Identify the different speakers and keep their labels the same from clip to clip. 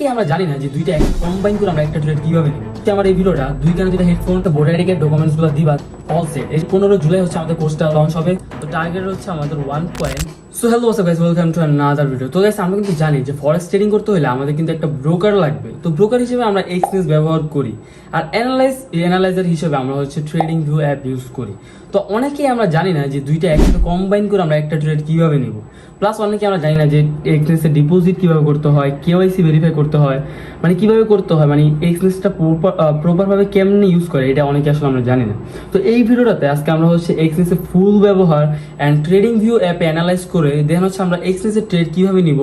Speaker 1: আমরা জানি না যে দুইটা কম্বাইন করে আমরা একটা ট্রেড কিভাবে নিব। আমার এই ভিডিওটা দুই কারণে দুইটা headphone voter ID card documents গুলো দিবা অল সেট। এই 15 জুলাই হচ্ছে আমাদের কোর্সটা লঞ্চ হবে। তো টার্গেট হচ্ছে আমাদের 1 point. So hello guys, welcome to another video. তো গাইস, আমরা কিন্তু জানি যে ফরেক্স ট্রেডিং করতে হলে আমাদের কিন্তু একটা ব্রোকার লাগবে। তো ব্রোকার হিসেবে আমরা এক্সচেঞ্জ ব্যবহার করি, আর অ্যানালাইজার হিসেবে আমরা হচ্ছে ট্রেডিং ভিউ অ্যাপ ইউজ করি। তো অনেকেই আমরা জানি না যে দুইটা একসাথে কম্বাইন করে আমরা একটা ট্রেড কিভাবে নিব। প্লাস অনেকে আমরা জানি না যে এক্সচেঞ্জে ডিপোজিট কিভাবে করতে হয়, কেওয়াইসি ভেরিফাই করতে হয়, মানে কিভাবে করতে হয়, মানে এক্সচেঞ্জটা প্রপারভাবে কেমনি ইউজ করে এটা অনেকে আসলে আমরা জানি না। তো এই ভিডিওটাতে আজকে আমরা হচ্ছে এক্সচেঞ্জের ফুল ব্যবহার অ্যান্ড ট্রেডিং ভিউ অ্যাপে অ্যানালাইজ করে দেন হচ্ছে আমরা এক্সচেঞ্জের ট্রেড কিভাবে নিব,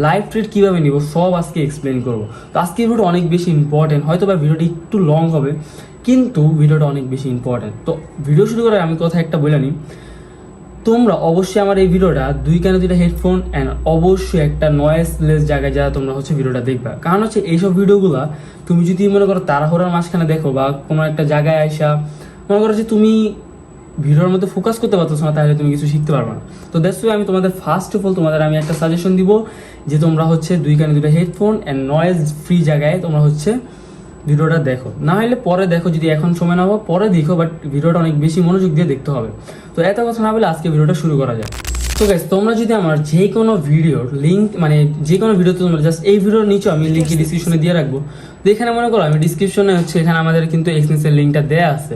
Speaker 1: লাইভ ট্রেড কিভাবে নিব, সব আজকে এক্সপ্লেন করবো। তো আজকের ভিডিওটা অনেক বেশি ইম্পর্টেন্ট, হয়তো বা ভিডিওটা একটু লং হবে কিন্তু ভিডিওটা অনেক বেশি ইম্পর্টেন্ট। তো ভিডিও শুরু করার আমি কথা একটা বলে নিই, তোমরা অবশ্যই আমার এই ভিডিওটা দুই কানে দুইটা হেডফোন অ্যান্ড অবশ্যই একটা নয়েজলেস জায়গায় যা তোমরা হচ্ছে ভিডিওটা দেখবা। কারণ হচ্ছে এইসব ভিডিওগুলো তুমি যদি মনে করো তাড়াহুড়ার মাঝখানে দেখো বা কোনো একটা জায়গায় আইসা মনে করো যে তুমি ভিডিওর মধ্যে ফোকাস করতে পারতেছো না, তাহলে তুমি কিছু শিখতে পারবে না। তো দ্যাটস ওয়াই আমি তোমাদের ফার্স্ট অফ অল তোমাদের আমি একটা সাজেশন দিব যে তোমরা হচ্ছে দুই কানে দুইটা হেডফোন অ্যান্ড নয়েজ ফ্রি জায়গায় তোমরা হচ্ছে ভিডিওটা দেখো। না হলে পরে দেখো, যদি এখন সময় না হবে পরে দেখো, বাট ভিডিওটা অনেক বেশি মনোযোগ দিয়ে দেখতে হবে। তো এত কথা না বলে আজকে ভিডিওটা শুরু করা যায়। তো গাইস, তোমরা যদি আমার যে কোনো ভিডিওর লিঙ্ক, মানে যে কোনো ভিডিওতে তোমরা জাস্ট এই ভিডিওর নিচে আমি লিঙ্কটি ডিসক্রিপশনে দিয়ে রাখবো। তো এখানে মনে করো আমি ডিসক্রিপশনে হচ্ছে এখানে আমাদের কিন্তু এক্সচেঞ্জের লিঙ্কটা দেওয়া আছে।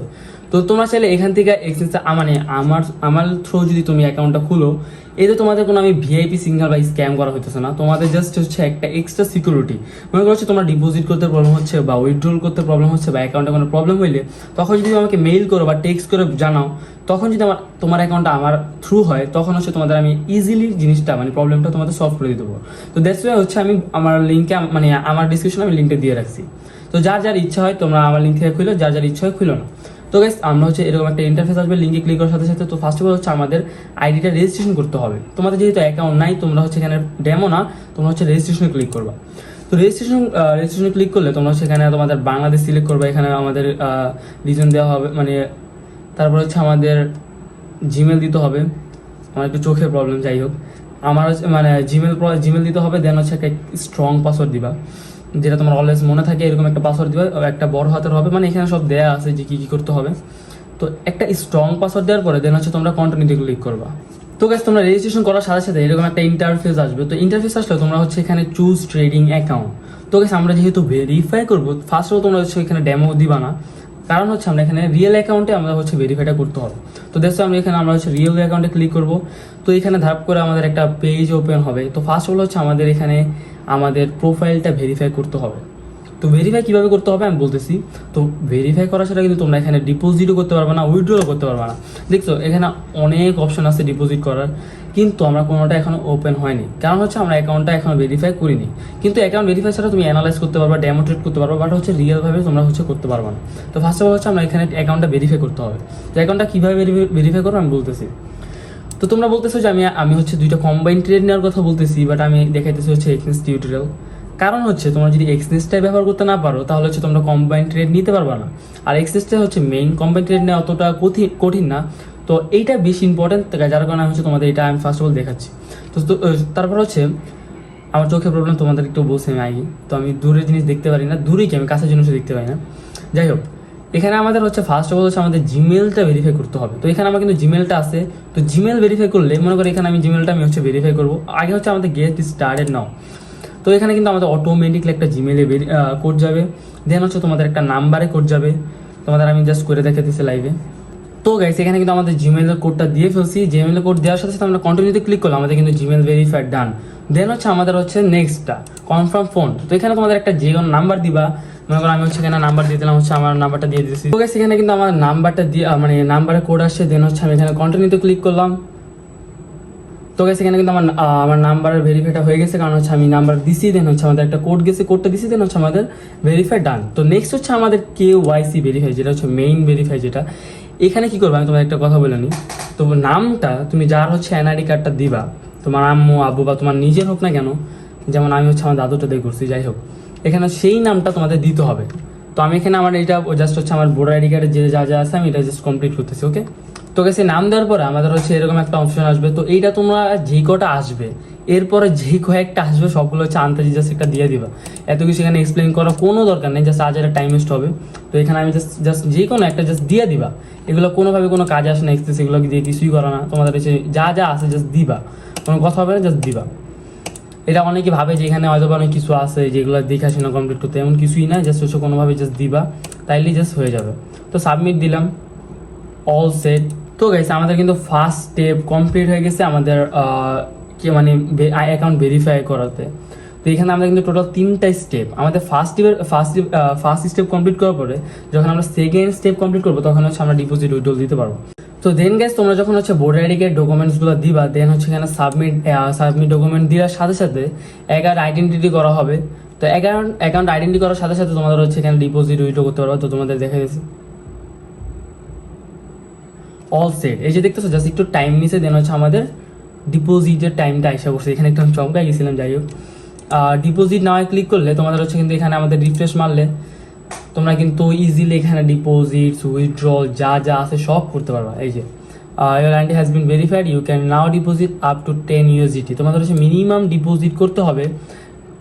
Speaker 1: তো তোমরা চাইলে এখান থেকে এক্সচেঞ্জটা মানে আমার থ্রু যদি তুমি অ্যাকাউন্টটা খুলো, এতে তোমাদের কোনো আমি ভিআইপি সিগন্যাল বা স্ক্যাম করা হইতেছে না। তোমাদের জাস্ট হচ্ছে একটা এক্সট্রা সিকিউরিটি। মনে করো তোমরা ডিপোজিট করতে প্রবলেম হচ্ছে বা উইথড্রল করতে প্রবলেম হচ্ছে বা অ্যাকাউন্টে কোনো প্রবলেম হইলে তখন যদি আমাকে মেইল করো বা টেক্সট করে জানাও, তখন যদি তোমার অ্যাকাউন্টটা আমার থ্রু হয় তখন হচ্ছে তোমাদের আমি ইজিলি জিনিসটা মানে প্রবলেমটা তোমাদের সলভ করে দিতে পারবো। তো দ্যাটস ওয়াই হচ্ছে আমি আমার লিঙ্কে মানে আমার ডিসক্রিপশনে আমি লিঙ্কটা দিয়ে রাখছি। তো যার যার ইচ্ছা হয় তোমরা আমার লিঙ্ক থেকে খুলো, যার যার ইচ্ছা হয় খুলো না। তো গাইস, আমরা হচ্ছে এরকম একটা ইন্টারফেস আসবে, লিঙ্কে ক্লিক করার সাথে সাথে তো ফার্স্ট অফ অল হচ্ছে আমাদের আইডিটা রেজিস্ট্রেশন করতে হবে। তোমাদের যেহেতু অ্যাকাউন্ট নাই, তোমরা হচ্ছে এখানে ডেমো না, তোমরা হচ্ছে রেজিস্ট্রেশনে ক্লিক করবা। তো রেজিস্ট্রেশনে ক্লিক করলে তোমরা হচ্ছে এখানে তোমাদের বাংলাদেশ সিলেক্ট করবে, এখানে আমাদের রিজন দেওয়া হবে, মানে তারপর হচ্ছে আমাদের জিমেল দিতে হবে। আমার একটু চোখের প্রবলেম, যাই হোক আমার হচ্ছে মানে জিমেল দিতে হবে। দেন হচ্ছে একটা স্ট্রং পাসওয়ার্ড দিবা, যেটা তোমার অলওয়েজ মনে থাকে, এরকম একটা পাসওয়ার্ড দিবা, একটা বড় হাতের হবে, মানে এখানে সব দেয়া আছে যে কী কী করতে হবে। তো একটা স্ট্রং পাসওয়ার্ড দেওয়ার পরে দেন হচ্ছে তোমরা কন্টিনিউতে ক্লিক করবা। তো গাইস, তোমরা রেজিস্ট্রেশন করার সাথে সাথে এরকম একটা ইন্টারফেস আসবে। তো ইন্টারফেস আসলে তোমরা হচ্ছে এখানে চুজ ট্রেডিং অ্যাকাউন্ট। তো গাইস, আমরা যেহেতু ভেরিফাই করবো, ফার্স্ট অফ অল তোমরা হচ্ছে এখানে ডেমো দিবা না, কারণ হচ্ছে আমরা এখানে রিয়েল অ্যাকাউন্টে আমরা হচ্ছে ভেরিফাইটা করতে হবে। তো দেখছো আমরা হচ্ছে রিয়েল অ্যাকাউন্টে ক্লিক করব। তো এখানে ধাপ করে আমাদের একটা পেজ ওপেন হবে। তো ফার্স্ট অফ অল হচ্ছে আমাদের এখানে আমাদের প্রোফাইলটা ভেরিফাই করতে হবে। তো ভেরিফাই কীভাবে করতে হবে আমি বলতেছি। তো ভেরিফাই করা ছাড়া কিন্তু তোমরা এখানে ডিপোজিটও করতে পারবে না, উইথড্রও করতে পারবে না। দেখছো এখানে অনেক অপশন আছে ডিপোজিট করার, কিন্তু আমরা কোনোটা এখনো ওপেন হয়নি, কারণ হচ্ছে আমরা অ্যাকাউন্টটা এখনো ভেরিফাই করিনি। কিন্তু অ্যাকাউন্ট ভেরিফাই ছাড়া তুমি অ্যানালাইজ করতে পারবা, ডেমো ট্রেড করতে পারবা, বাট হচ্ছে রিয়েলভাবে তোমরা হচ্ছে করতে পারবা না। তো ফার্স্ট অফ অল হচ্ছে আমরা এখানে অ্যাকাউন্টটা ভেরিফাই করতে হবে। তো অ্যাকাউন্টটা কীভাবে ভেরিফাই করবো আমি বলতেছি। তো তোমরা বলতেছো যে আমি হচ্ছে দুইটা কম্বাইন ট্রেড নেওয়ার কথা বলতেছি, বাট আমি দেখাইতেছি হচ্ছে এক্সচেঞ্জ টিউটোরিয়াল। কারণ হচ্ছে তোমরা যদি এক্সচেঞ্জটাই ব্যবহার করতে না পারো তাহলে হচ্ছে তোমরা কম্বাইন ট্রেড নিতে পারবা না। আর এক্সচেঞ্জটা হচ্ছে মেইন, কম্বাইন ট্রেড নেওয়া অতটা কঠিন না। তো এইটা বেশি ইম্পর্টেন্ট, যার কারণে হচ্ছে তোমাদের এটা আমি ফার্স্ট অফ অল দেখাচ্ছি। তো তারপর হচ্ছে আমার চোখের প্রবলেম তোমাদের একটু বলছি আমি আগে। তো আমি দূরের জিনিস দেখতে পারি না, দূরেই কি আমি কাছের জিনিসও দেখতে পাই না। যাই হোক, এখানে আমাদের হচ্ছে ফার্স্ট অফ অল হচ্ছে আমাদের জিমেলটা ভেরিফাই করতে হবে। তো এখানে আমার কিন্তু জিমেলটা আছে। তো জিমেল ভেরিফাই করলে মনে করি এখানে আমি জিমেলটা আমি হচ্ছে ভেরিফাই করবো। আগে হচ্ছে আমাদের গেট স্টার্টেড নাও। তো এখানে কিন্তু আমাদের অটোমেটিকলি একটা জিমেলে কোড যাবে, দেন হচ্ছে তোমাদের একটা নাম্বারে কোড যাবে। তোমাদের আমি জাস্ট করে দেখাতেছি লাইভে। তো গাইস, এখানে কিন্তু আমাদের জিমেলের কোডটা দিয়ে ফেলছি। জিমেলের কোড দেওয়ার সাথে সাথে আমরা কন্টিনিউতে ক্লিক করলাম, আমাদের কিন্তু জিমেল ভেরিফাইড ডান। দেন হচ্ছে আমাদের হচ্ছে নেক্সটটা কনফার্ম ফোন। তো এখানে তোমাদের একটা যে কোনো নাম্বার দিবা, মনে করো আমি হচ্ছে এখানে নাম্বার দিয়ে দিলাম, হচ্ছে আমার নাম্বারটা দিয়ে দিয়েছি। তো গাইস, এখানে কিন্তু আমার নাম্বারটা দিয়ে মানে নাম্বারের কোড আসছে। দেন হচ্ছে আমি এখানে কন্টিনিউতে ক্লিক করলাম। তো গাইস, এখানে কিন্তু আমার নাম্বারের ভেরিফাইটা হয়ে গেছে, কারণ হচ্ছে আমি নাম্বার দিছি, দেন হচ্ছে আমাদের একটা কোড গেছে, কোডটা দিছি, দেন হচ্ছে আমাদের ভেরিফাই ডান। তো নেক্সট হচ্ছে আমাদের কেওয়াইসি ভেরিফাই, যেটা হচ্ছে মেইন ভেরিফাই। যেটা এখানে কি করবো আমি তোমার একটা কথা বলে নিই। তো নামটা তুমি যার হচ্ছে এনআইডি কার্ডটা দিবা, তোমার আম্মু আব্বু বা তোমার নিজের হোক না কেন, যেমন আমি হচ্ছে আমার দাদুটা দিয়ে করছি, যাই হোক এখানে সেই নামটা তোমাদের দিতে হবে। তো আমি এখানে আমার এটা জাস্ট হচ্ছে আমার ভোটার আইডি কার্ডে যে যা যা আছে আমি এটা জাস্ট কমপ্লিট করতেছি। ওকে, তো গেছে নাম দেওয়ার পরে আমাদের হচ্ছে এরকম একটা অপশন আসবে। তো এইটা তোমরা যে কটা আসবে এরপরে যে কয়েকটা আসবে সবগুলো হচ্ছে আনতাজি জাস্ট একটা দিয়ে দিবা। এত কিছু এখানে এক্সপ্লেন করার কোনো দরকার নেই, জাস্ট আজ একটা টাইম ওয়েস্ট হবে। তো এখানে আমি জাস্ট জাস্ট যে কোনো একটা জাস্ট দিয়ে দিবা। এগুলো কোনোভাবে কোনো কাজে আসে না, এক্সপ্রেস এগুলো দিয়ে কিছুই করা না, তোমাদের হচ্ছে যা যা আছে জাস্ট দিবা, কোনো কথা হবে না, জাস্ট দিবা। এটা অনেকে ভাবে যে এখানে হয়তো অনেক কিছু আছে যেগুলো দেখাশোনা কমপ্লিট করতে, এমন কিছুই না, জাস্ট হচ্ছে কোনোভাবে জাস্ট দিবা, তাইলেই জাস্ট হয়ে যাবে। তো সাবমিট দিলাম, অল সেট। তো গাইস আমাদের কিন্তু ফার্স্ট স্টেপ কমপ্লিট হয়ে গেছে আমাদের কি মানে অ্যাকাউন্ট ভেরিফাই করাতে। তো এখানে আমরা কিন্তু টোটাল 3টা স্টেপ, আমাদের ফার্স্ট স্টেপ কমপ্লিট করার পরে যখন আমরা সেকেন্ড স্টেপ কমপ্লিট করবো তখন হচ্ছে আমরা ডিপোজিট উইথড্রল দিতে পারবো। তো দেন গাইস তোমরা যখন হচ্ছে ভোটার আইডি কার্ড ডকুমেন্টসগুলো দিবা, দেন হচ্ছে এখানে সাবমিট ডকুমেন্ট দেওয়ার সাথে সাথে অ্যাকাউন্ট আইডেন্টিটি করা হবে। তো অ্যাকাউন্ট আইডেন্টি করার সাথে সাথে তোমাদের হচ্ছে এখানে ডিপোজিট উইথড্র করতে পারবে। তো তোমাদের দেখা গেছে অল সেট, এই যে দেখতেছো জাস্ট একটু টাইম নিছে, দেন হচ্ছে আমাদের ডিপোজিটের টাইমটা আইসা করছে। এখানে একটু আমি চমকাই গেছিলাম, যাই হোক। ডিপোজিট নাও ক্লিক করলে তোমাদের হচ্ছে কিন্তু এখানে আমাদের রিফ্রেশ মারলে তোমরা কিন্তু ইজিলি এখানে ডিপোজিট উইথড্রল যা যা আছে সব করতে পারবা। এই যে your ID has been verified, you can now deposit up to 10 USDT। তোমাদের হচ্ছে মিনিমাম ডিপোজিট করতে হবে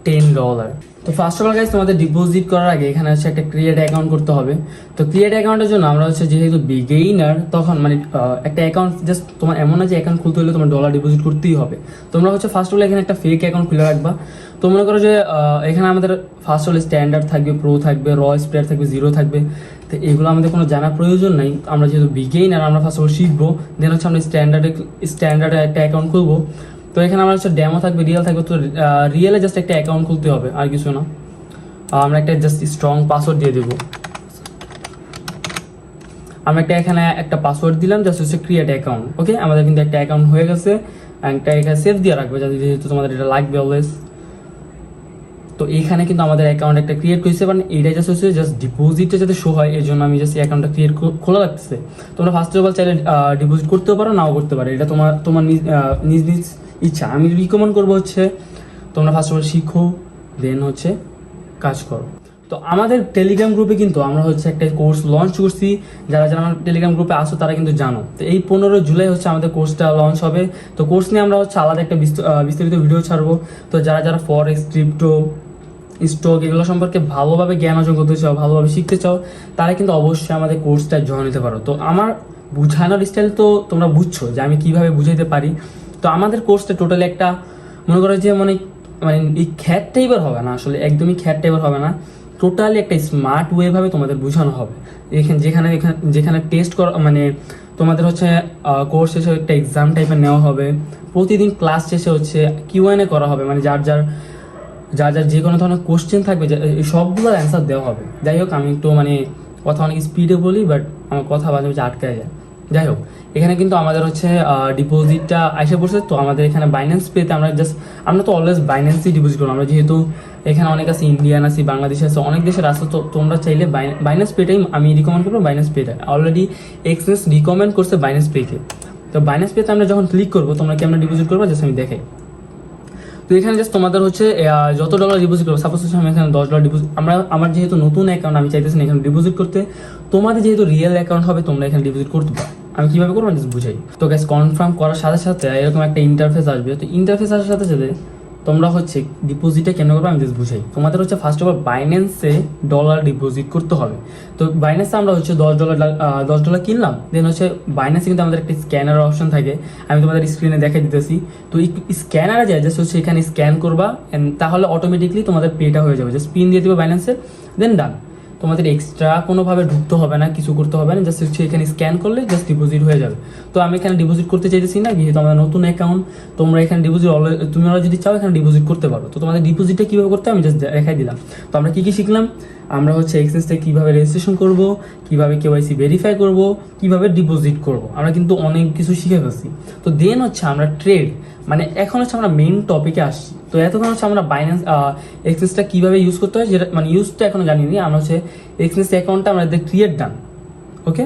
Speaker 1: $10। তো ফার্স্ট অফ অল গাইস তোমাদের ডিপোজিট করার আগে এখানে হচ্ছে একটা ক্রিয়েট অ্যাকাউন্ট করতে হবে। তো ক্রিয়েট অ্যাকাউন্টের জন্য আমরা হচ্ছে যেহেতু বিগেইনার, তখন মানে একটা অ্যাকাউন্ট জাস্ট তোমার এমন না যে অ্যাকাউন্ট খুলতে হলে তোমার ডলার ডিপোজিট করতেই হবে। তোমরা হচ্ছে ফার্স্ট অফ অল এখানে একটা ফেক অ্যাকাউন্ট খুলে রাখবা। তো মনে করো যে এখানে আমাদের ফার্স্ট অফ অল স্ট্যান্ডার্ড থাকবে, প্রো থাকবে, র স্প্রেয়ার থাকবে, জিরো থাকবে। তো এগুলো আমাদের কোনো জানার প্রয়োজন নাই, আমরা যেহেতু বিগেইনার আমরা ফার্স্ট অফ অল শিখবো। দেন হচ্ছে আমরা স্ট্যান্ডার্ডে একটা অ্যাকাউন্ট খুলবো। তো এখানে আমার হচ্ছে ডেমো থাকবে, রিয়েল থাকবে। তো রিয়েলে জাস্ট একটা অ্যাকাউন্ট খুলতে হবে, আর কিছু না। আমরা একটা জাস্ট স্ট্রং পাসওয়ার্ড দিয়ে দেবো। আমরা এখানে একটা পাসওয়ার্ড দিলাম, জাস্ট হচ্ছে ক্রিয়েট অ্যাকাউন্ট। ওকে, আমাদের কিন্তু একটা অ্যাকাউন্ট হয়ে গেছে। একটা এখানে সেভ দিয়ে রাখবে, যাতে যেহেতু তোমাদের এটা লাগবে অলওয়েজ। তো এইখানে কিন্তু আমাদের অ্যাকাউন্ট একটা ক্রিয়েট করেছে, মানে এইটা জাস্ট হচ্ছে জাস্ট ডিপোজিটটা যাতে শো হয়, এর জন্য আমি জাস্ট অ্যাকাউন্টটা ক্রিয়েট খোলা রাখতেছে। তোমরা ফার্স্ট অফ অল চাইলে ডিপোজিট করতেও পারো, নাও করতে পারো, এটা তোমার নিজ নিজ ইচ্ছা। আমি রিকমেন্ড করবো হচ্ছে তোমরা ফার্স্ট অফ অল শিখো, দেন হচ্ছে কাজ করো। তো আমাদের টেলিগ্রাম গ্রুপে কিন্তু আমরা হচ্ছে একটা কোর্স লঞ্চ করছি। যারা যারা আমার টেলিগ্রাম গ্রুপে আসো তারা কিন্তু জানো। তো এই 15 জুলাই হচ্ছে আমাদের কোর্সটা লঞ্চ হবে। তো কোর্স নিয়ে আমরা হচ্ছে আলাদা একটা বিস্তারিত ভিডিও ছাড়বো। তো যারা যারা ফরেক্স, ক্রিপ্টো, স্টক এগুলো সম্পর্কে ভালোভাবে জ্ঞান অর্জন করতে চাও, ভালোভাবে শিখতে চাও, তারা কিন্তু অবশ্যই আমাদের কোর্সটা জয়েন নিতে পারো। তো আমার বুঝানোর স্টাইল তো তোমরা বুঝছো যে আমি কিভাবে বুঝাইতে পারি। তো আমাদের কোর্সটা টোটালি একটা মনে করো যে মানে মানে এই খ্যাট টাইপের হবে না, আসলে একদমই খ্যাট টাইপের হবে না, টোটালি একটা স্মার্ট ওয়েভাবে তোমাদের বোঝানো হবে। যেখানে যেখানে টেস্ট করা মানে তোমাদের হচ্ছে কোর্স শেষে একটা এক্সাম টাইপের নেওয়া হবে। প্রতিদিন ক্লাস শেষে হচ্ছে Q&A করা হবে, মানে যার যে কোনো ধরনের কোশ্চেন থাকবে সবগুলোর অ্যান্সার দেওয়া হবে। যাই হোক, আমি একটু মানে কথা অনেক স্পিডে বলি, বাট আমার কথা মাঝে মাঝে আটকে যায়। যাই হোক, এখানে কিন্তু আমাদের হচ্ছে ডিপোজিটটা এসে পড়ছে। তো আমাদের এখানে বাইন্যান্স পেতে আমরা তো অলওয়েজ বাইন্যান্সই ডিপোজিট করবো। আমরা যেহেতু এখানে অনেক আছে, ইন্ডিয়ান আছে, বাংলাদেশ আছে, অনেক দেশের আছে। তো তোমরা চাইলে বাইন্যান্স পেটাই আমি রিকমেন্ড করবো। বাইন্যান্স পেটা অলরেডি এক্সচেঞ্জ রিকমেন্ড করছে বাইন্যান্স পেকে। তো বাইন্যান্স পেতে আমরা যখন ক্লিক করবো, তোমরা কি আমরা ডিপোজিট করবো, জাস্ট আমি দেখাই। তো এখানে জাস্ট তোমাদের হচ্ছে যত ডলার ডিপোজিট করবো, সাপোজ হচ্ছে আমি এখানে $10 ডিপোজিট, আমার যেহেতু নতুন অ্যাকাউন্ট আমি চাইতেছি না এখানে ডিপোজিট করতে। তোমাদের যেহেতু রিয়েল অ্যাকাউন্ট হবে তোমরা এখানে ডিপোজিট করতে পারো। আমি কীভাবে করবো জাস্ট বুঝাই। তো গ্যাস কনফার্ম করার সাথে সাথে এরকম একটা ইন্টারফেস আসবে। তো ইন্টারফেস আসার সাথে সাথে তোমরা হচ্ছে ডিপোজিটটা কেন করবে আমি জাস্ট বুঝাই। তোমাদের হচ্ছে ফার্স্ট অফ অল বাইন্যান্সে ডলার ডিপোজিট করতে হবে। তো বাইন্যান্সে আমরা হচ্ছে $10 কিনলাম। দেন হচ্ছে বাইন্যান্সে কিন্তু আমাদের একটা স্ক্যানার অপশন থাকে, আমি তোমাদের স্ক্রিনে দেখাই দিতেছি। তো এই স্ক্যানারে যায় জাস্ট হচ্ছে এখানে স্ক্যান করবা, তাহলে অটোমেটিকলি তোমাদের পেটা হয়ে যাবে। জাস্ট পিন দিয়ে দিবে বাইন্যান্সে, দেন ডান। তোমাদের এক্সট্রা কোনোভাবে ঢুকতে হবে না, কিছু করতে হবে না, জাস্ট হচ্ছে এখানে স্ক্যান করলে জাস্ট ডিপোজিট হয়ে যাবে। তো আমি এখানে ডিপোজিট করতে চাইতেছি না, যেহেতু আমাদের নতুন অ্যাকাউন্ট। তোমরা এখানে ডিপোজিট তোমরা যদি চাও এখানে ডিপোজিট করতে পারো। তো তোমাদের ডিপোজিটটা কীভাবে করতে আমি জাস্ট দেখাই দিলাম। তো আমরা কী শিখলাম, আমরা হচ্ছে এক্সচেঞ্জটা কীভাবে রেজিস্ট্রেশন করব, কীভাবে KYC ভেরিফাই করব, কীভাবে ডিপোজিট করব, আমরা কিন্তু অনেক কিছু শিখে ফেলছি। তো দেন হচ্ছে আমরা ট্রেড, মানে এখন হচ্ছে আমরা মেইন টপিকে আসছি। তো এতক্ষণ হচ্ছে আমরা বাইন্যান্স এক্সচেঞ্জটা কীভাবে ইউজ করতে হয় যেটা মানে ইউজটা এখনো জানিনি। আমরা হচ্ছে এক্সচেঞ্জ অ্যাকাউন্টটা আমাদের ক্রিয়েট ডান। ওকে,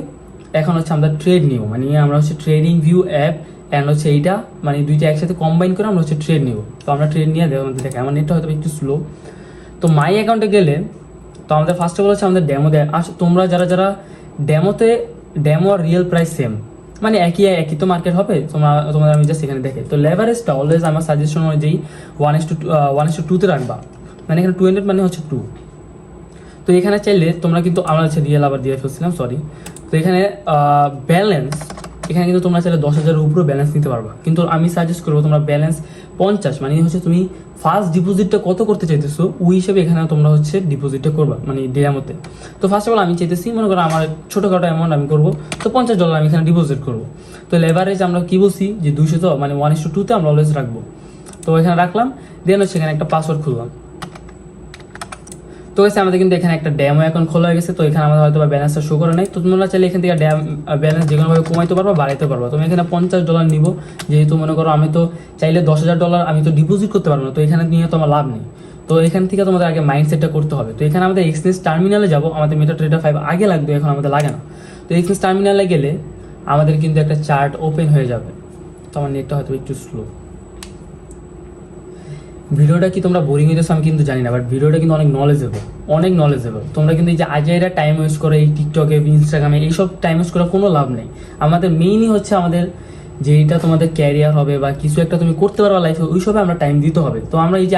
Speaker 1: এখন হচ্ছে আমরা ট্রেড নিব, মানে আমরা হচ্ছে ট্রেডিং ভিউ অ্যাপ অ্যান্ড হচ্ছে এইটা মানে দুইটা একসাথে কম্বাইন করে আমরা হচ্ছে ট্রেড নিব। তো আমরা ট্রেড নিয়ে দেখে আমার নেটটা হয়তো একটু স্লো। তো মাই অ্যাকাউন্টে গেলে তো আমাদের ফার্স্ট অফ অল হচ্ছে আমাদের ডেমো দেয়। তোমরা যারা ডেমো আর রিয়েল প্রাইস সেম, মানে একই একই তো মার্কেট হবে, তোমাদের আমি জাস্ট এখানে দেখে। তো লেভারেজটা অলওয়েজ আমার সাজেশন অনুযায়ী 1:2 রাখবা, মানে এখানে 200 মানে হচ্ছে 2। তো এখানে চাইলে তোমরা কিন্তু, আমরা হচ্ছে রিয়েল আবার দিয়ে ফেলছিলাম, সরি। তো এখানে ব্যালেন্স, এখানে কিন্তু তোমরা চাইলে 10,000-এর উপরে ব্যালেন্স নিতে পারবা, কিন্তু আমি সাজেস্ট করবো তোমরা ব্যালেন্স 50, মানে হচ্ছে তুমি ফার্স্ট ডিপোজিটটা কত করতে চাইতেছো ওই হিসেবে এখানে তোমরা হচ্ছে ডিপোজিটটা করবা, মানে ডেয়ার মধ্যে। তো ফার্স্ট অফ অল আমি চাইতেছি, মনে করো আমার ছোটোখাটো অ্যামাউন্ট আমি করবো, তো $50 আমি এখানে ডিপোজিট করবো। তো লেভারেজ আমরা কি বলছি যে 200, তো মানে 1:2-তে আমরা অলওয়েজ রাখবো। তো এখানে রাখলাম, দেন হচ্ছে এখানে একটা পাসওয়ার্ড খুললাম। তো আমাদের কিন্তু এখানে একটা ড্যামো অ্যাকাউন্ট খোলা হয়ে গেছে। তো এখানে আমাদের হয়তো ব্যালেন্সটা শো করে নাই। তো তোমরা চাইলে এখান থেকে ব্যালেন্স যে কোনোভাবে কমাইতে পারবো, বাড়াইতে পারবো। তুমি এখানে $50 নিব, যেহেতু মনে করো আমি তো চাইলে $10,000 আমি তো ডিপোজিট করতে পারবো না, তো এখানে নিয়ে তো আমার লাভ নেই। তো এখান থেকে তোমাদের আগে মাইন্ডসেটটা করতে হবে। তো এখানে আমাদের এক্সচেঞ্জ টার্মিনালে যাবো, আমাদের MetaTrader 5 আগে লাগবে, এখন আমাদের লাগে না। তো এক্সচেঞ্জ টার্মিনালে গেলে আমাদের কিন্তু একটা চার্ট ওপেন হয়ে যাবে। তো আমার নেটটা হয়তো একটু স্লো। ভিডিওটা কি তোমরা বোরিং হইতেছো আমি কিন্তু জানি না, বাট ভিডিওটা কিন্তু অনেক নলেজেবল। তোমরা কিন্তু এই যে আজাইরা টাইম ওয়েস্ট করে এই টিকটকে, ইনস্টাগ্রামে এইসব টাইম ওয়েস্ট করার কোনো লাভ নেই। আমাদের মেইনই হচ্ছে আমাদের যেইটা তোমাদের ক্যারিয়ার হবে বা কিছু একটা তুমি করতে পারবা লাইফে, ওইসবে আমরা টাইম দিতে হবে। তো আমরা এই যে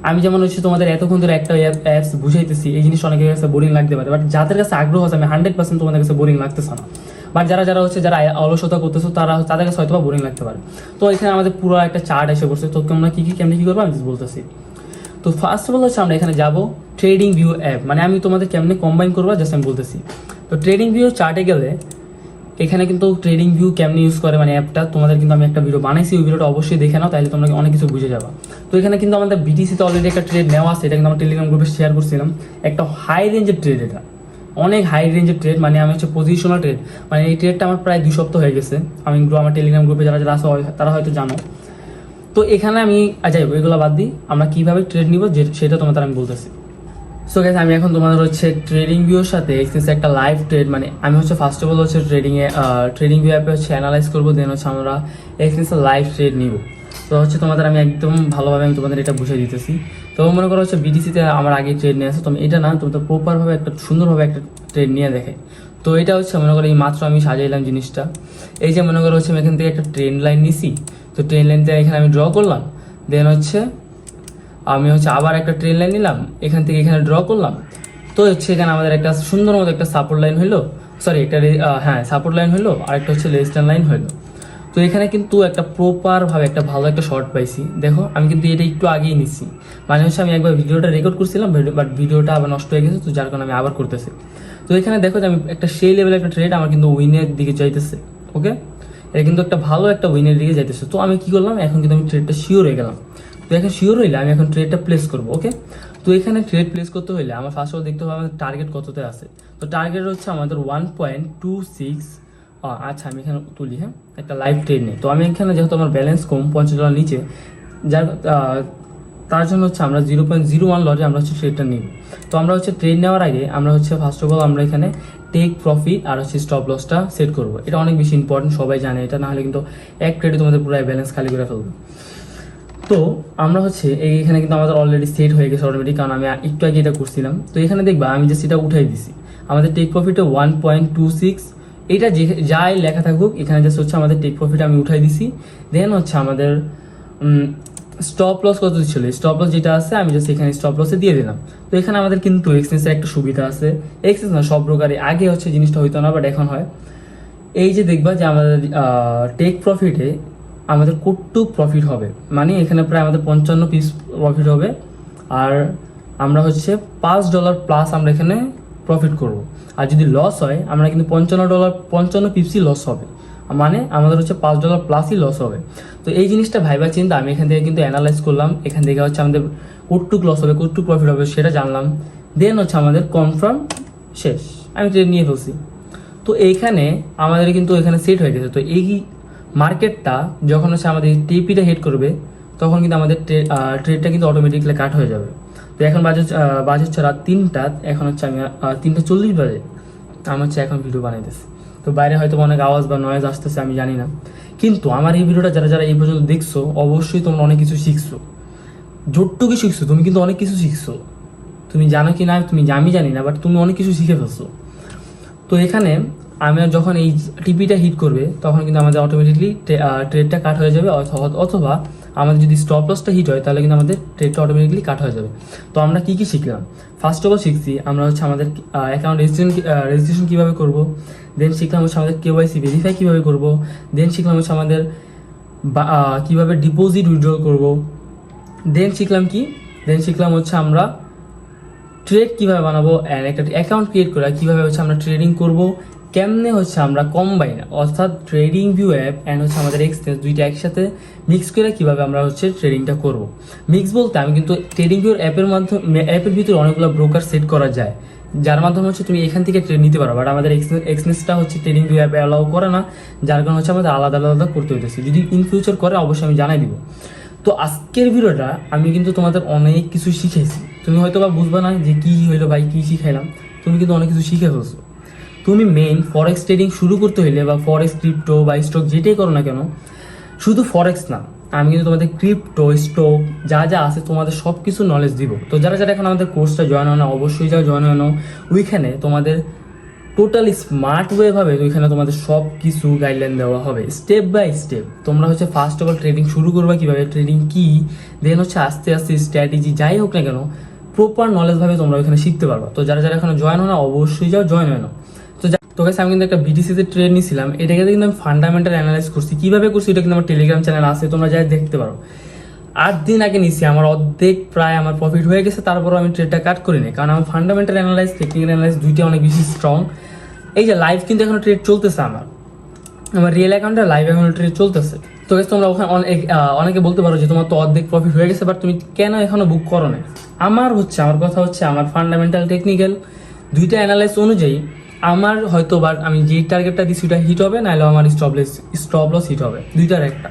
Speaker 1: আমি যেমন হচ্ছে তোমাদের এতক্ষণ ধরে একটা অ্যাপস বুঝাইতেছি, এই জিনিস অনেকের কাছে বোরিং লাগতে পারে, বাট যাদের কাছে আগ্রহ আছে আমি 100% তোমাদের কাছে বোরিং লাগতেছে না। বাট যারা হচ্ছে যারা অলসতা করতেছো তাদের কাছে হয়তো বা বোরিং লাগতে পারে। তো এখানে আমাদের পুরো একটা চার্ট এসে পড়ছে। তো তোমরা কেমনি কি করবো আমি বলতেছি। তো ফার্স্ট অফ অল হচ্ছে আমরা এখানে যাবো ট্রেডিং ভিউ অ্যাপ, মানে আমি তোমাদের কেমনি কম্বাইন করবো জাস্ট আমি বলতেছি। তো ট্রেডিং ভিউ চার্টে গেলে এখানে কিন্তু ট্রেডিং ভিউ কেমনি ইউজ করে, মানে অ্যাপটা তোমাদের কিন্তু আমি একটা ভিডিও বানাইছি, ওই ভিডিওটা অবশ্যই দেখে নাও, তাহলে তোমরা অনেক কিছু বুঝে যাবা। তো এখানে কিন্তু আমাদের বিটিসিতে অলরেডি একটা ট্রেড নেওয়া আছে, এটা কিন্তু আমার টেলিগ্রাম গ্রুপে শেয়ার করছিলাম। একটা হাই রেঞ্জের ট্রেড, এটা অনেক হাই রেঞ্জের ট্রেড, মানে আমি হচ্ছে পজিশনাল ট্রেড, মানে এই ট্রেডটা আমার প্রায় 2 সপ্তাহ হয়ে গেছে। আমি আমার টেলিগ্রাম গ্রুপে যারা আছে তারা হয়তো জানো। তো এখানে আমি যাই এগুলো বাদ দিই, আমরা কীভাবে ট্রেড নিব সেটা তোমাদের আমি বলতেছি। সো গাইস, আমি এখন তোমাদের হচ্ছে ট্রেডিং ভিউর সাথে এক্সচেঞ্জ একটা লাইভ ট্রেড, মানে আমি হচ্ছে ফার্স্ট অফ অল হচ্ছে ট্রেডিং ভিউ অ্যাপে হচ্ছে অ্যানালাইজ করবো, দেন হচ্ছে আমরা এক্সচেঞ্জের লাইভ ট্রেড নিব। তো হচ্ছে তোমাদের আমি একদম ভালোভাবে আমি তোমাদের এটা বুঝিয়ে দিতেছি। তো মনে করো হচ্ছে বিডিসিতে আমার আগে ট্রেড নিয়ে আসে, তো এটা না, তোমাদের প্রপারভাবে একটা সুন্দরভাবে একটা ট্রেড নিয়ে দেখে। তো এটা হচ্ছে মনে করো এই মাত্র আমি সাজাইলাম জিনিসটা। এই যে মনে করো হচ্ছে আমি এখান থেকে একটা ট্রেন্ড লাইন নিছি, তো ট্রেন্ড লাইনটা এখানে আমি ড্র করলাম, দেন হচ্ছে আমি হচ্ছে আবার একটা ট্রেন লাইন নিলাম, এখান থেকে এখানে ড্র করলাম। তো হচ্ছে এখানে আমাদের একটা সুন্দর মতো একটা সাপোর্ট লাইন হইলো, সরি একটা সাপোর্ট লাইন হইলো, আর একটা হচ্ছে রেজিস্ট্যান্স লাইন হইলো। তো এখানে কিন্তু একটা প্রপারভাবে একটা ভালো একটা শর্ট পাইছি। দেখো আমি কিন্তু এটা একটু আগেই নিচ্ছি, মানে হচ্ছে আমি একবার ভিডিওটা রেকর্ড করছিলাম, বাট ভিডিওটা আবার নষ্ট হয়ে গেছে, তো যার কারণে আমি আবার করতেছি। তো এখানে দেখো যে আমি একটা সেই লেভেলের একটা ট্রেড আমার কিন্তু উইনের দিকে যাইতেছে। ওকে, এটা কিন্তু একটা ভালো একটা উইনের দিকে যাইতেছে। তো আমি কি করলাম, এখন কিন্তু আমি ট্রেডটা শিওর হয়ে গেলাম। তো এখন শিওর হইলে আমি এখন ট্রেডটা প্লেস করবো। ওকে, তো এখানে ট্রেড প্লেস করতে হইলে আমার ফার্স্ট অফ অল দেখতে হবে আমাদের টার্গেট কততে আছে। তো টার্গেট হচ্ছে আমাদের 1.26। আচ্ছা আমি এখানে তুলি, হ্যাঁ, একটা লাইভ ট্রেড নেই। তো আমি এখানে যেহেতু আমার ব্যালেন্স কম, $50 নিচে, যার তার জন্য হচ্ছে আমরা 0.01 লটে আমরা হচ্ছে ট্রেডটা নিব। তো আমরা হচ্ছে ট্রেড নেওয়ার আগে আমরা হচ্ছে ফার্স্ট অফ অল আমরা এখানে টেক প্রফিট আর হচ্ছে স্টপ লসটা সেট করবো। এটা অনেক বেশি ইম্পর্টেন্ট, সবাই জানে এটা, না হলে কিন্তু এক ট্রেডে তোমাদের পুরো ব্যালেন্স খালি করে ফেলবে। তো আমরা হচ্ছে এইখানে কিন্তু আমাদের অলরেডি সেট হয়ে গেছে অটোমেটিক, কারণ আমি একটু আগে এটা করছিলাম। তো এখানে দেখবা আমি যে সেটা উঠাই দিছি, আমাদের টেক প্রফিটে 1.26, এটা যাই লেখা থাকুক এখানে জাস্ট হচ্ছে আমাদের টেক প্রফিট আমি উঠাই দিছি। দেন হচ্ছে আমাদের স্টপ লস কত ছিল, স্টপ লস যেটা আছে আমি জাস্ট এখানে স্টপ লসে দিয়ে দিলাম। তো এখানে আমাদের কিন্তু এক্সচেঞ্জের একটা সুবিধা আছে, এক্সচেঞ্জ না সব ব্রোকারে আগে হচ্ছে জিনিসটা হইতো না, বাট এখন হয়। এই যে দেখবা যে আমাদের টেক প্রফিটে আমাদের কতটুক প্রফিট হবে, মানে এখানে প্রায় আমাদের 55 পিস প্রফিট হবে, আর আমরা হচ্ছে $5 প্লাস আমরা এখানে প্রফিট করব। আর যদি লস হয় আমরা কিন্তু $55 পিপসই লস হবে, মানে আমাদের হচ্ছে $5 প্লাসই লস হবে। তো এই জিনিসটা ভাইবা চিন্তা আমি এখান থেকে কিন্তু অ্যানালাইজ করলাম, এখান থেকে হচ্ছে আমাদের কতটুক লস হবে কতটুক প্রফিট হবে সেটা জানলাম। দেন হচ্ছে আমাদের কনফার্ম শেষ, আমি ট্রেড নিয়ে ফেলছি। তো এইখানে আমাদের কিন্তু এখানে সেট হয়ে গেছে। তো এই মার্কেটটা যখন হচ্ছে আমাদের টিপিটা হিট করবে তখন কিন্তু আমাদের ট্রেডটা কিন্তু অটোমেটিকলি কাট হয়ে যাবে। তো এখন বাজে হচ্ছে রাত 3টা, এখন হচ্ছে আমি 3:40 বাজে আমি হচ্ছে এখন ভিডিও বানাইতেছি। তো বাইরে হয়তো অনেক আওয়াজ বা নয়েজ আসতেছে আমি জানি না, কিন্তু আমার এই ভিডিওটা যারা এই পর্যন্ত দেখছো অবশ্যই তোমরা অনেক কিছু শিখছো, জোরটুকু শিখছো, তুমি কিন্তু অনেক কিছু শিখছো। তুমি জানো কি না আমি জানি না, বাট তুমি অনেক কিছু শিখে ফেলছো। তো এখানে আমি যখন এই টিপিটা হিট করবে তখন কিন্তু আমাদের অটোমেটিকলি ট্রেডটা কাট হয়ে যাবে, অথবা আমাদের যদি স্টপ লসটা হিট হয় তাহলে কিন্তু আমাদের ট্রেডটা অটোমেটিকলি কাট হয়ে যাবে। তো আমরা কি কি শিখলাম? ফার্স্ট অফ অল শিখছি আমরা হচ্ছে আমাদের অ্যাকাউন্ট রেজিস্ট্রেশন কীভাবে করব, দেন শিখলাম হচ্ছে আমাদের কেওয়াইসি ভেরিফাই কীভাবে করব, দেন শিখলাম হচ্ছে আমাদের কীভাবে ডিপোজিট উইথড্রল করব, দেন শিখলাম হচ্ছে আমরা ট্রেড কীভাবে বানাবো, অ্যান্ড একটা অ্যাকাউন্ট ক্রিয়েট করা কীভাবে হচ্ছে আমরা ট্রেডিং করব, কেমনে হচ্ছে আমরা কম্বাইন অর্থাৎ ট্রেডিং ভিউ অ্যাপ অ্যান্ড হচ্ছে আমাদের এক্সচেঞ্জ দুইটা একসাথে মিক্স করে কীভাবে আমরা হচ্ছে ট্রেডিংটা করব। মিক্স বলতে আমি কিন্তু ট্রেডিং ভিউর অ্যাপের ভিতরে অনেকগুলো ব্রোকার সেট করা যায়, যার মাধ্যমে হচ্ছে তুমি এখান থেকে ট্রেড নিতে পারো। বাট আমাদের এক্সচেঞ্জটা হচ্ছে ট্রেডিং ভিউ অ্যাপে অ্যালাউ করে না, যার কারণে হচ্ছে আমাদের আলাদা আলাদা করতে হইতেছে। যদি ইন ফিউচার করে অবশ্যই আমি জানাই দিব। তো আজকের ভিডিওটা আমি কিন্তু তোমাদের অনেক কিছু শিখেছি। তুমি হয়তো বা বুঝবে না যে কী হইলো ভাই, কী শিখাইলাম। তুমি কিন্তু অনেক কিছু শিখে ফেলছো। তুমি মেইন ফরেক্স ট্রেডিং শুরু করতে হইলে বা ফরেক্স ক্রিপ্টো বা স্টক যেটাই করো না কেন, শুধু ফরেক্স না, আমি কিন্তু তোমাদের ক্রিপ্টো স্টক যা যা আছে তোমাদের সব কিছু নলেজ দিব। তো যারা যারা এখন আমাদের কোর্সটা জয়েন হয় না অবশ্যই যাও জয়েন হয় না। ওইখানে তোমাদের টোটালি স্মার্ট ওয়ে ভাবে ওইখানে তোমাদের সব কিছু গাইডলাইন দেওয়া হবে স্টেপ বাই স্টেপ। তোমরা হচ্ছে ফার্স্ট অফ অল ট্রেডিং শুরু করবা কীভাবে, ট্রেডিং কী, দেন হচ্ছে আস্তে আস্তে স্ট্র্যাটেজি যাই হোক না কেন প্রপার নলেজ ভাবে তোমরা ওইখানে শিখতে পারবা। তো যারা যারা এখনো জয়েন হয় না অবশ্যই যাও জয়েন হয় না। তো গাইস আমি কিন্তু একটা বিটিসিতে ট্রেড নিয়েছিলাম, এটাকে কিন্তু আমি ফান্ডামেন্টাল অ্যানালাইজ করছি। কীভাবে করছি এটা কিন্তু আমার টেলিগ্রাম চ্যানেল আছে, তোমরা যাই দেখতে পারো। 8 দিন আগে নিছি, আমার অর্ধেক প্রায় আমার প্রফিট হয়ে গেছে, তারপরও আমি ট্রেডটা কাট করিনি, কারণ আমার ফান্ডামেন্টাল অ্যানালাইজ টেকনিক্যাল অ্যানালাইজ দুইটা অনেক বেশি স্ট্রং। এই যে লাইভ কিন্তু এখন ট্রেড চলতেছে, আমার রিয়েল অ্যাকাউন্টে লাইভ এখন ট্রেড চলতেছে। তো গাইস তোমরা ওখানে অনেকে বলতে পারো যে তোমার তো অর্ধেক প্রফিট হয়ে গেছে, বাট তুমি কেন এখনো বুক করো না? আমার কথা হচ্ছে আমার ফান্ডামেন্টাল টেকনিক্যাল দুইটা অ্যানালাইজ অনুযায়ী আমার হয়তো বা আমি যে টার্গেটটা দিচ্ছি ওটা হিট হবে, নাহলে আমার স্টপ লস হিট হবে, দুইটার একটা।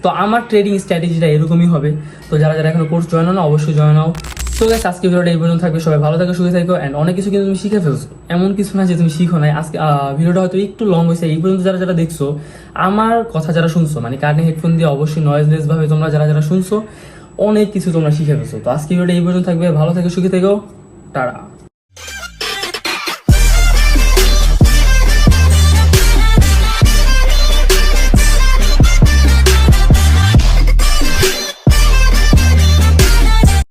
Speaker 1: তো আমার ট্রেডিং স্ট্র্যাটেজিটা এরকমই হবে। তো যারা যারা এখনো কোর্স জয়েন হও অবশ্যই জয়েন হও। তো গাইস আজকে ভিডিওটা এই পর্যন্ত থাকবে। সবাই ভালো থাকো, সুখে থাকো, অ্যান্ড অনেক কিছু কিন্তু তুমি শিখে ফেলছো, এমন কিছু না যে তুমি শিখো নাই। আজকে ভিডিওটা হয়তো একটু লং হয়েছে, এই পর্যন্ত যারা যারা দেখছো, আমার কথা যারা শুনছো, মানে কানে হেডফোন দিয়ে অবশ্যই নয়েজলেস ভাবে তোমরা যারা যারা শুনছো অনেক কিছু তোমরা শিখে ফেলছো। তো আজকে ভিডিওটা এই পর্যন্ত থাকবে। ভালো থেকো, সুখে থেকো, টাটা।